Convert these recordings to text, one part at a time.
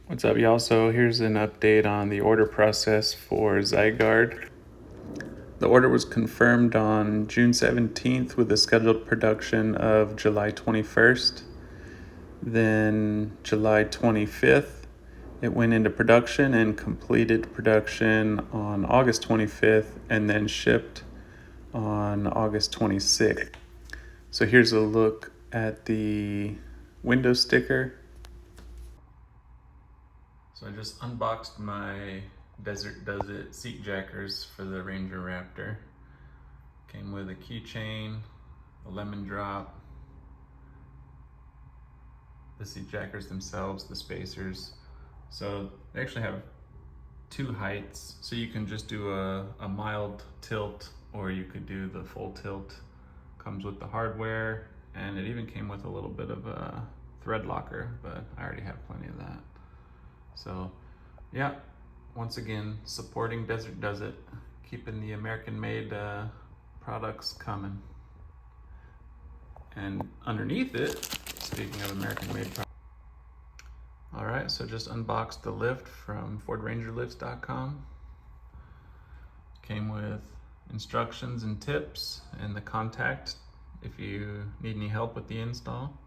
What's up, y'all? So here's an update on the order process for Zygarde. The order was confirmed on June 17th with a scheduled production of July 21st. Then July 25th, it went into production and completed production on August 25th and then shipped on August 26th. So here's a look at the window sticker. So I just unboxed my Desert Does It seat jackers for the Ranger Raptor. Came with a keychain, a lemon drop, the seat jackers themselves, the spacers. So they actually have two heights. So you can just do a mild tilt, or you could do the full tilt. Comes with the hardware, and it even came with a little bit of a thread locker, but I already have plenty of that. So yeah, once again, supporting Desert Does It, keeping the American-made products coming. And underneath it, speaking of American-made products, all right, so just unboxed the lift from FordRangerLifts.com. Came with instructions and tips and the contact if you need any help with the install.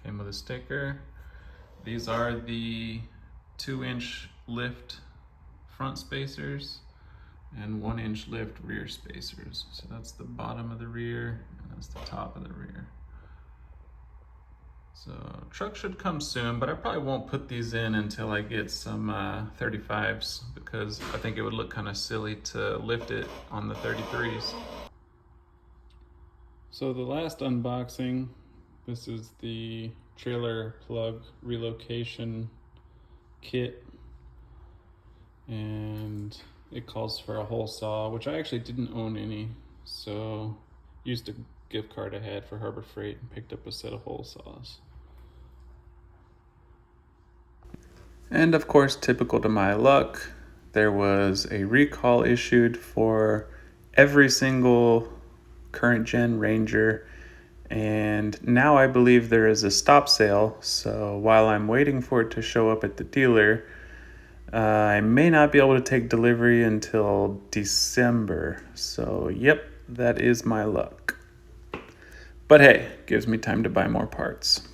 Came with a sticker. These are the 2-inch lift front spacers and 1-inch lift rear spacers. So that's the bottom of the rear and that's the top of the rear. So truck should come soon, but I probably won't put these in until I get some 35s, because I think it would look kind of silly to lift it on the 33s. So the last unboxing, this is the trailer plug relocation kit, and it calls for a hole saw, which I actually didn't own any, so used a gift card I had for Harbor Freight and picked up a set of hole saws. And of course, typical to my luck, there was a recall issued for every single current gen Ranger, and now I believe there is a stop sale. So while I'm waiting for it to show up at the dealer, I may not be able to take delivery until December. So yep, that is my luck. But hey, gives me time to buy more parts.